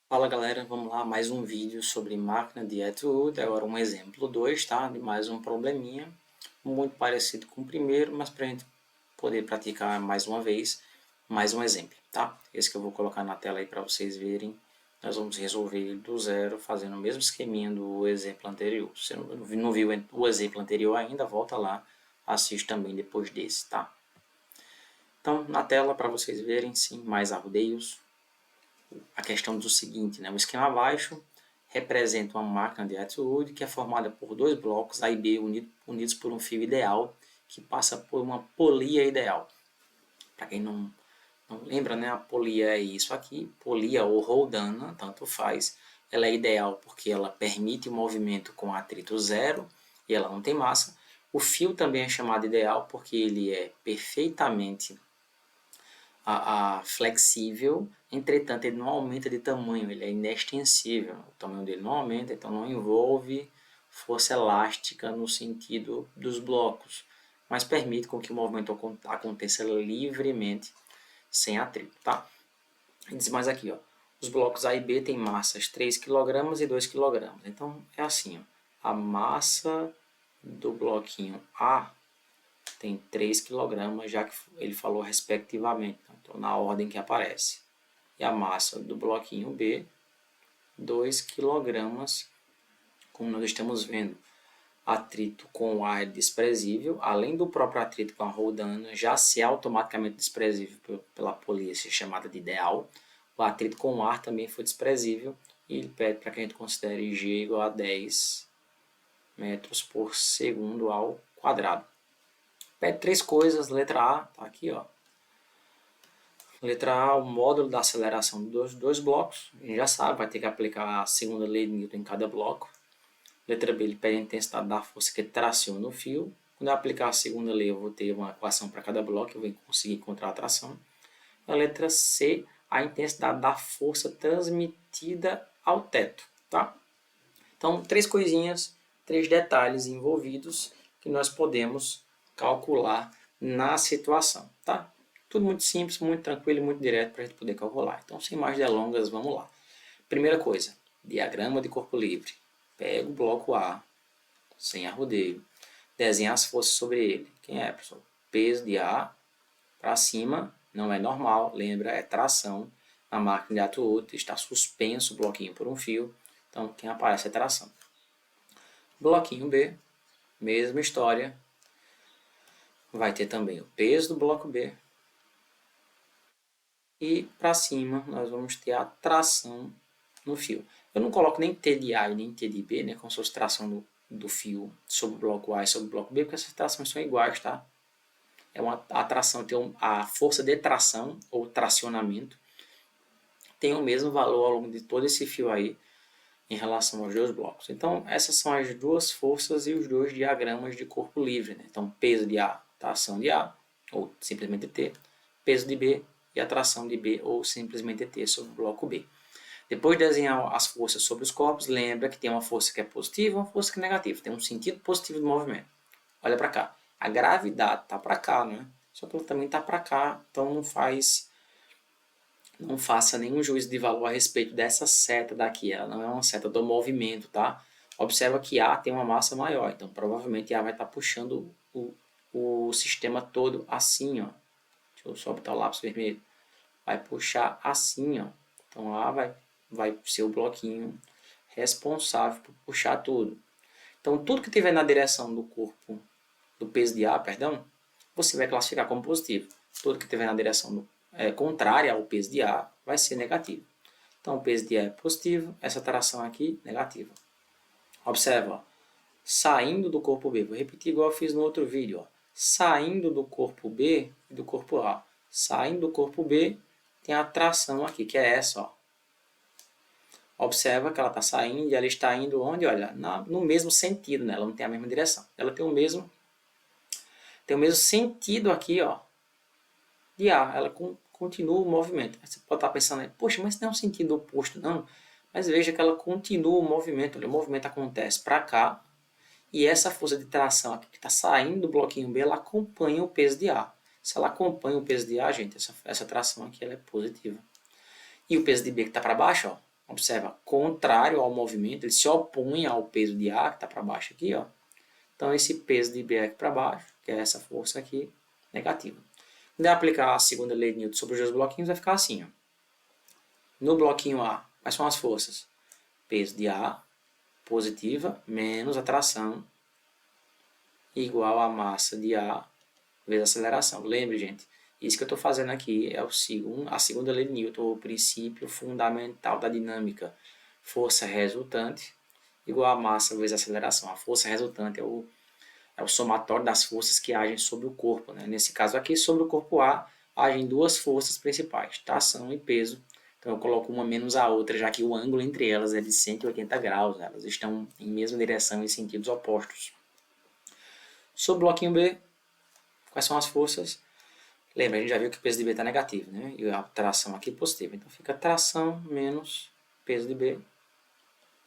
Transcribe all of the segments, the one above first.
Fala galera, vamos lá, mais um vídeo sobre máquina de Atwood, agora um exemplo 2, tá? De mais um probleminha, muito parecido com o primeiro, mas para a gente poder praticar mais uma vez, mais um exemplo, tá? Esse que eu vou colocar na tela aí para vocês verem, nós vamos resolver ele do zero, fazendo o mesmo esqueminha do exemplo anterior. Se você não viu o exemplo anterior ainda, volta lá, assiste também depois desse, tá? Então, na tela para vocês verem, sim, mais arrodeios, a questão do seguinte, né? O esquema abaixo representa uma máquina de Atwood que é formada por dois blocos A e B unidos por um fio ideal que passa por uma polia ideal. Para quem não lembra, né? A polia é isso aqui, polia ou roldana, tanto faz. Ela é ideal porque ela permite o movimento com atrito zero e ela não tem massa. O fio também é chamado ideal porque ele é perfeitamente flexível, entretanto ele não aumenta de tamanho, ele é inextensível, o tamanho dele não aumenta, então não envolve força elástica no sentido dos blocos, mas permite com que o movimento aconteça livremente, sem atrito, tá? E diz mais aqui, ó, os blocos A e B têm massas 3 kg e 2 kg, então é assim, ó, a massa do bloquinho A tem 3 kg, já que ele falou respectivamente, então na ordem que aparece. E a massa do bloquinho B, 2 kg, como nós estamos vendo. Atrito com o ar é desprezível, além do próprio atrito com a roldana, já se é automaticamente desprezível pela polícia chamada de ideal, o atrito com o ar também foi desprezível, e ele pede para que a gente considere G igual a 10 metros por segundo ao quadrado. Pede três coisas, letra A, tá aqui, ó. Letra A, o módulo da aceleração dos dois blocos. A gente já sabe, vai ter que aplicar a segunda lei de Newton em cada bloco. Letra B, ele pede a intensidade da força que traciona o fio. Quando eu aplicar a segunda lei, eu vou ter uma equação para cada bloco, eu vou conseguir encontrar a tração. A letra C, a intensidade da força transmitida ao teto, tá? Então, três coisinhas, três detalhes envolvidos que nós podemos calcular na situação, tá? Tudo muito simples, muito tranquilo e muito direto para a gente poder calcular. Então, sem mais delongas, vamos lá. Primeira coisa, diagrama de corpo livre. Pega o bloco A, sem arrodeio, desenha as forças sobre ele. Quem é, professor? Peso de A para cima, não é normal, lembra, é tração. Na máquina de Atwood está suspenso o bloquinho por um fio, então quem aparece é tração. Bloquinho B, mesma história, vai ter também o peso do bloco B. E para cima nós vamos ter a tração no fio. Eu não coloco nem T de A e nem T de B, né, como se fosse tração do fio sobre o bloco A e sobre o bloco B, porque essas trações são iguais, tá? A tração tem a força de tração ou tracionamento tem o mesmo valor ao longo de todo esse fio aí em relação aos dois blocos. Então, essas são as duas forças e os dois diagramas de corpo livre, né? Então, peso de A, tração de A, ou simplesmente T, peso de B e a tração de B, ou simplesmente T, sobre o bloco B. Depois de desenhar as forças sobre os corpos, lembra que tem uma força que é positiva e uma força que é negativa. Tem um sentido positivo do movimento. Olha para cá. A gravidade está para cá, né? Só que ela também está para cá, então não faça nenhum juízo de valor a respeito dessa seta daqui. Ela não é uma seta do movimento, tá? Observa que A tem uma massa maior, então provavelmente A vai estar puxando o sistema todo assim, ó. Deixa eu só botar o lápis vermelho. Vai puxar assim, ó. Então A vai ser o bloquinho responsável por puxar tudo. Então tudo que tiver na direção do corpo, do peso de A, perdão, você vai classificar como positivo. Tudo que tiver na direção contrária ao peso de A vai ser negativo. Então o peso de A é positivo, essa tração aqui negativa. Observa, ó, saindo do corpo B, vou repetir igual eu fiz no outro vídeo, ó. Saindo do corpo B e do corpo A. Saindo do corpo B, tem a tração aqui, que é essa, ó. Observa que ela está saindo e ela está indo onde? Olha, no mesmo sentido, né? Ela não tem a mesma direção. Ela tem o mesmo sentido aqui, ó, de A. Ela continua o movimento. Você pode estar pensando, poxa, mas não é um sentido oposto, não. Mas veja que ela continua o movimento. Olha, o movimento acontece para cá e essa força de tração aqui que está saindo do bloquinho B, ela acompanha o peso de A. Se ela acompanha o peso de A, gente, essa tração aqui ela é positiva. E o peso de B que está para baixo, ó, observa, contrário ao movimento, ele se opõe ao peso de A, que está para baixo aqui, ó. Então, esse peso de B aqui para baixo, que é essa força aqui, negativa. Quando eu aplicar a segunda lei de Newton sobre os dois bloquinhos, vai ficar assim, ó. No bloquinho A, quais são as forças? Peso de A, positiva, menos a tração, igual a massa de A vezes a aceleração. Lembre, gente, isso que eu estou fazendo aqui é a segunda lei de Newton, o princípio fundamental da dinâmica. Força resultante igual a massa vezes a aceleração. A força resultante é o somatório das forças que agem sobre o corpo. Né? Nesse caso aqui, sobre o corpo A, agem duas forças principais, tração e peso. Então eu coloco uma menos a outra, já que o ângulo entre elas é de 180 graus. Né? Elas estão em mesma direção em sentidos opostos. Sobre o bloquinho B, quais são as forças? Lembra, a gente já viu que o peso de B está negativo, né? E a tração aqui positiva. Então fica tração menos peso de B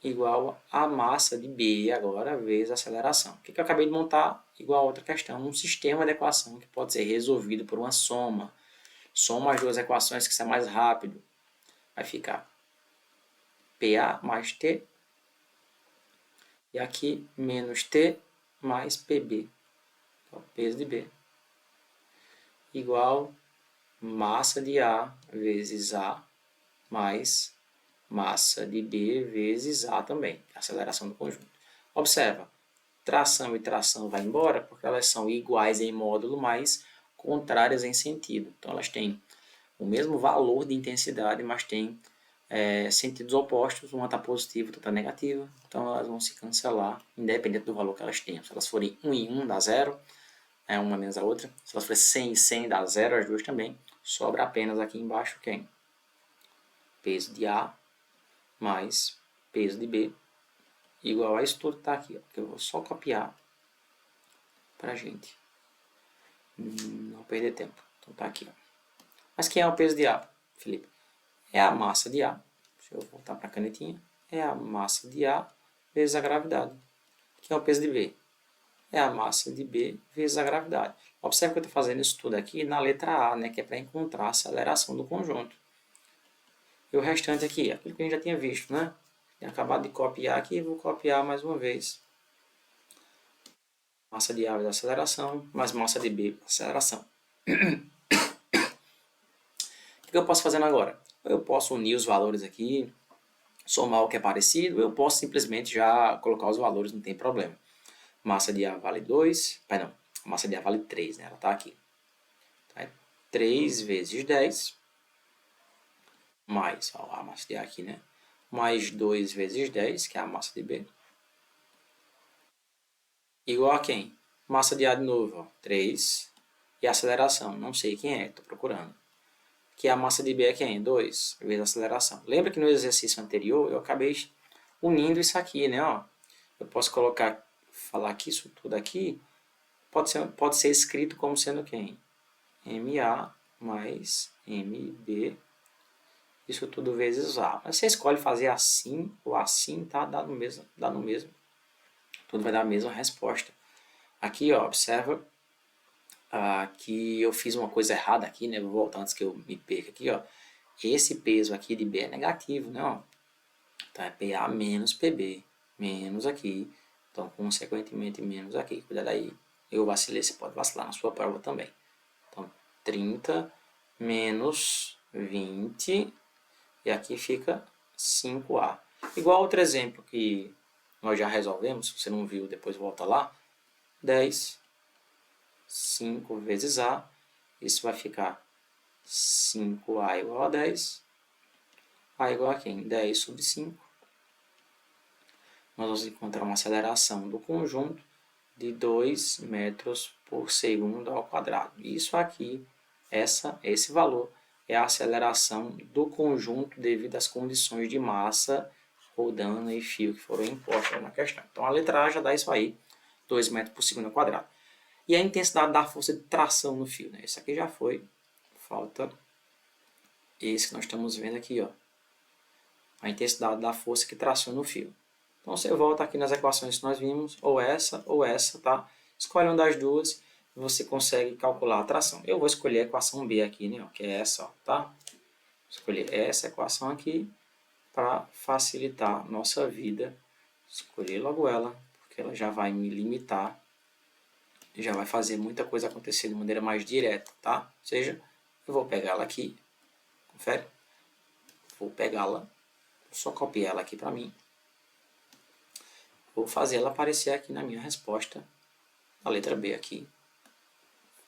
igual a massa de B agora vezes a aceleração. O que eu acabei de montar? Igual a outra questão, um sistema de equação que pode ser resolvido por uma soma. Soma as duas equações que são mais rápido. Vai ficar PA mais T e aqui menos T mais PB, então, peso de B, igual massa de A vezes A mais massa de B vezes A também, aceleração do conjunto. Observa, tração e tração vai embora porque elas são iguais em módulo, mas contrárias em sentido. Então elas têm o mesmo valor de intensidade, mas têm sentidos opostos, uma está positiva, outra está negativa, então elas vão se cancelar, independente do valor que elas tenham. Se elas forem 1 em 1, dá 0, uma menos a outra. Se elas forem 100 em 100, dá 0, as duas também. Sobra apenas aqui embaixo quem? Peso de A mais peso de B, igual a isso tudo que está aqui, ó, que eu vou só copiar para a gente não perder tempo. Então tá aqui. Ó. Mas quem é o peso de A, Felipe? É a massa de A. Deixa eu voltar para a canetinha. É a massa de A vezes a gravidade. Quem é o peso de B? É a massa de B vezes a gravidade. Observe que eu estou fazendo isso tudo aqui na letra A, né, que é para encontrar a aceleração do conjunto. E o restante aqui, aquilo que a gente já tinha visto, né? Tinha acabado de copiar aqui, vou copiar mais uma vez. Massa de A vezes a aceleração, mais massa de B aceleração. O que eu posso fazer agora? Eu posso unir os valores aqui, somar o que é parecido, eu posso simplesmente já colocar os valores, não tem problema. Massa de A vale 2, perdão, massa de A vale 3, né? Ela está aqui. Então, é 3 vezes 10, mais, ó, a massa de A aqui, né? Mais 2 vezes 10, que é a massa de B. Igual a quem? Massa de A de novo, ó, 3. E a aceleração, não sei quem é, estou procurando. Que a massa de B é quem? 2 vezes a aceleração. Lembra que no exercício anterior eu acabei unindo isso aqui, né? Ó, eu posso falar que isso tudo aqui pode ser escrito como sendo quem? MA mais MB, isso tudo vezes A. Mas você escolhe fazer assim ou assim, tá? Dá no mesmo. Tudo vai dar a mesma resposta. Aqui, ó, observa que eu fiz uma coisa errada aqui, né? Vou voltar antes que eu me perca aqui, ó. Esse peso aqui de B é negativo, né? Ó. Então, é PA menos PB, menos aqui. Então, consequentemente, menos aqui. Cuidado aí. Eu vacilei, você pode vacilar na sua prova também. Então, 30 menos 20, e aqui fica 5A. Igual outro exemplo que nós já resolvemos, se você não viu, depois volta lá. 10, 5 vezes A, isso vai ficar 5A igual a 10, A igual a quem? 10 sobre 5. Nós vamos encontrar uma aceleração do conjunto de 2 metros por segundo ao quadrado. Isso aqui, esse valor, é a aceleração do conjunto devido às condições de massa, rodando e fio que foram impostas na questão. Então, a letra A já dá isso aí, 2 metros por segundo ao quadrado. E a intensidade da força de tração no fio, né? Esse aqui já foi, falta esse que nós estamos vendo aqui, ó. A intensidade da força que traciona o fio. Então você volta aqui nas equações que nós vimos, ou essa, tá? Escolhe uma das duas e você consegue calcular a tração. Eu vou escolher a equação B aqui, né? Que é essa, ó, tá? Vou escolher essa equação aqui para facilitar nossa vida, escolher logo ela, porque ela já vai me limitar, já vai fazer muita coisa acontecer de maneira mais direta, tá? Ou seja, eu vou pegar ela aqui, confere? Vou pegá-la, só copiar ela aqui para mim. Vou fazer ela aparecer aqui na minha resposta, a letra B aqui.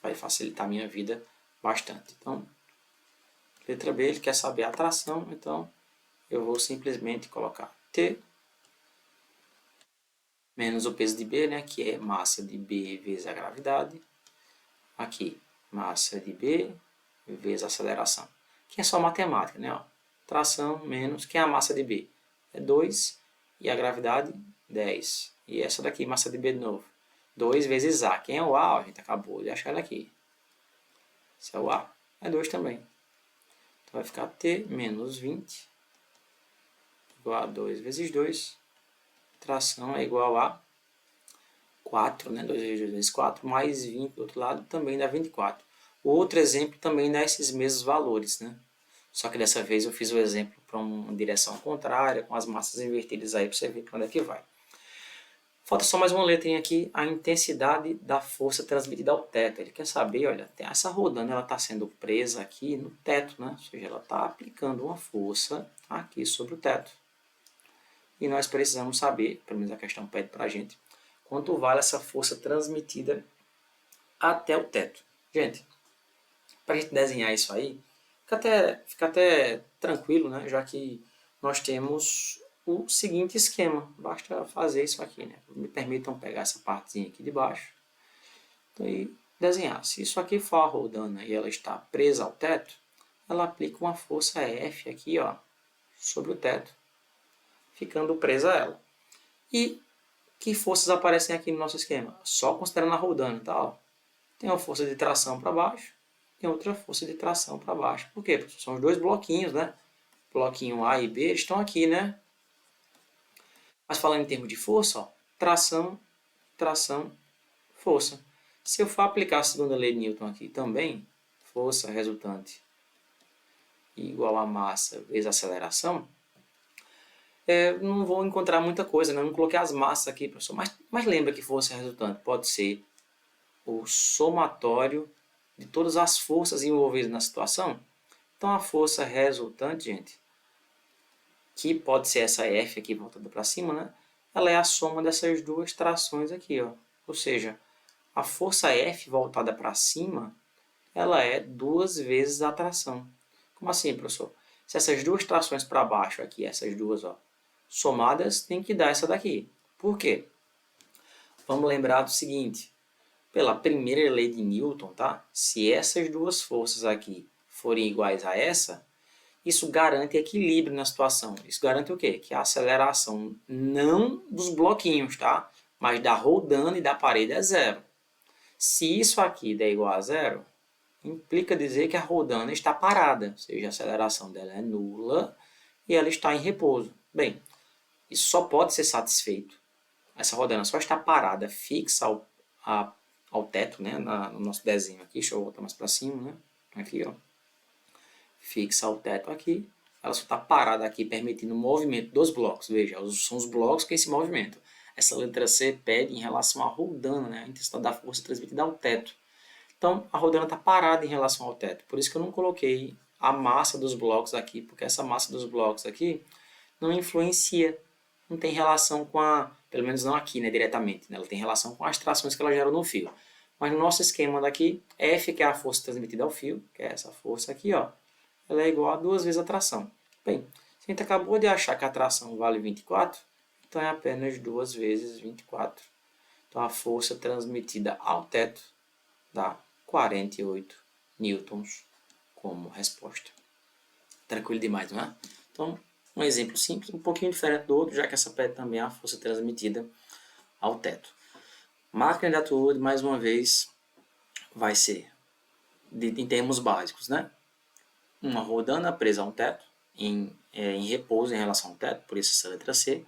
Vai facilitar a minha vida bastante. Então, letra B, ele quer saber a atração, então eu vou simplesmente colocar T menos o peso de B, né, que é massa de B vezes a gravidade. Aqui, massa de B vezes a aceleração. Que é só matemática, né? Ó. Tração menos, que é a massa de B? É 2 e a gravidade 10. E essa daqui, massa de B de novo. 2 vezes A. Quem é o A? A gente acabou de achar ele aqui. Esse é o A. É 2 também. Então vai ficar T menos 20 igual a 2 vezes 2. Tração é igual a 4, né? 2 vezes 2 vezes 4, mais 20 do outro lado também dá 24. O outro exemplo também dá esses mesmos valores, né? Só que dessa vez eu fiz o exemplo para uma direção contrária, com as massas invertidas aí para você ver para onde é que vai. Falta só mais uma letrinha aqui, a intensidade da força transmitida ao teto. Ele quer saber, olha, essa rodando ela está sendo presa aqui no teto, né? Ou seja, ela está aplicando uma força aqui sobre o teto. E nós precisamos saber, pelo menos a questão pede para a gente, quanto vale essa força transmitida até o teto. Gente, para a gente desenhar isso aí, fica até tranquilo, né? Já que nós temos o seguinte esquema. Basta fazer isso aqui, né? Me permitam pegar essa partezinha aqui de baixo e desenhar. Se isso aqui for a rodana e ela está presa ao teto, ela aplica uma força F aqui, ó, sobre o teto, ficando presa a ela. E que forças aparecem aqui no nosso esquema? Só considerando a rodana, tá? Ó. Tem uma força de tração para baixo, tem outra força de tração para baixo. Por quê? Porque são os dois bloquinhos, né? Bloquinho A e B estão aqui, né? Mas falando em termos de força, ó, tração, tração, força. Se eu for aplicar a segunda lei de Newton aqui também, força resultante igual a massa vezes a aceleração, não vou encontrar muita coisa, né? Eu não coloquei as massas aqui, professor. Mas lembra que força resultante pode ser o somatório de todas as forças envolvidas na situação. Então, a força resultante, gente, que pode ser essa F aqui voltada para cima, né? Ela é a soma dessas duas trações aqui, ó. Ou seja, a força F voltada para cima, ela é 2 vezes a tração. Como assim, professor? Se essas duas trações para baixo aqui, essas duas, ó, somadas, tem que dar essa daqui. Por quê? Vamos lembrar do seguinte, pela primeira lei de Newton, tá? Se essas duas forças aqui forem iguais a essa, isso garante equilíbrio na situação. Isso garante o quê? Que a aceleração não dos bloquinhos, tá? Mas da rodana e da parede é zero. Se isso aqui der igual a zero, implica dizer que a rodana está parada, ou seja, a aceleração dela é nula e ela está em repouso. Bem, isso só pode ser satisfeito. Essa rodana só está parada, fixa ao teto, né, no nosso desenho aqui. Deixa eu voltar mais para cima, né? Aqui, ó. Fixa ao teto aqui. Ela só está parada aqui, permitindo o movimento dos blocos. Veja, são os blocos que se movimentam. Essa letra C pede em relação à rodana, né, a intensidade da força transmitida ao teto. Então, a rodana está parada em relação ao teto. Por isso que eu não coloquei a massa dos blocos aqui, porque essa massa dos blocos aqui não influencia, não tem relação com pelo menos não aqui, né, diretamente, né, ela tem relação com as trações que ela gera no fio. Mas no nosso esquema daqui, F, que é a força transmitida ao fio, que é essa força aqui, ó, ela é igual a 2 vezes a tração. Bem, se a gente acabou de achar que a tração vale 24, então é apenas 2 vezes 24. Então a força transmitida ao teto dá 48 newtons como resposta. Tranquilo demais, não é? Então, um exemplo simples, um pouquinho diferente do outro, já que essa pede também a força transmitida ao teto. Máquina de atitude, mais uma vez, vai ser, em termos básicos, né? Uma rodana presa a um teto, em repouso em relação ao teto, por isso essa letra C.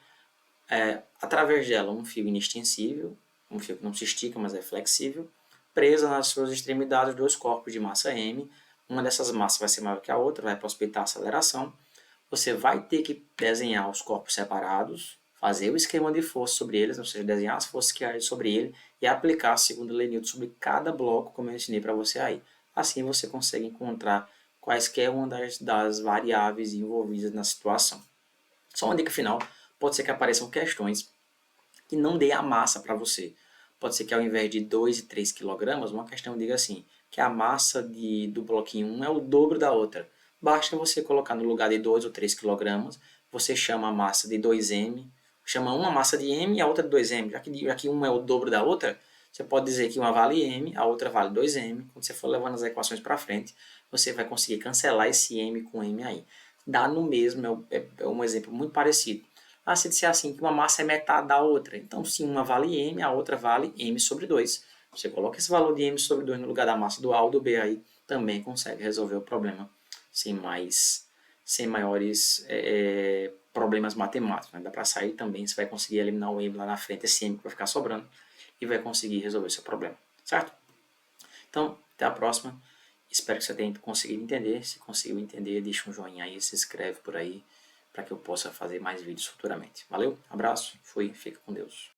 Através dela, um fio inextensível, um fio que não se estica, mas é flexível, presa nas suas extremidades dois corpos de massa m. Uma dessas massas vai ser maior que a outra, vai possibilitar a aceleração. você vai ter que desenhar os corpos separados, fazer o esquema de força sobre eles, ou seja, desenhar as forças que há sobre ele e aplicar a segunda lei de Newton sobre cada bloco, como eu ensinei para você aí. Assim você consegue encontrar quaisquer uma das variáveis envolvidas na situação. Só uma dica final, pode ser que apareçam questões que não dê a massa para você. Pode ser que ao invés de 2 e 3 kg, uma questão diga assim, que a massa do bloquinho 1 é o dobro da outra. Basta você colocar no lugar de 2 ou 3 kg, você chama a massa de 2m, chama uma massa de m e a outra de 2m. Já que uma é o dobro da outra, você pode dizer que uma vale m, a outra vale 2m. Quando você for levando as equações para frente, você vai conseguir cancelar esse m com m aí. Dá no mesmo, é um exemplo muito parecido. Ah, se disser assim, que uma massa é metade da outra. Então, se uma vale m, a outra vale m sobre 2. Você coloca esse valor de m sobre 2 no lugar da massa do A ou do B, aí também consegue resolver o problema sem maiores problemas matemáticos. Né? Dá para sair também, você vai conseguir eliminar o m lá na frente, esse m que vai ficar sobrando, e vai conseguir resolver o seu problema. Certo? Então, até a próxima. Espero que você tenha conseguido entender. Se conseguiu entender, deixa um joinha aí, se inscreve por aí, para que eu possa fazer mais vídeos futuramente. Valeu, abraço, fui, fica com Deus.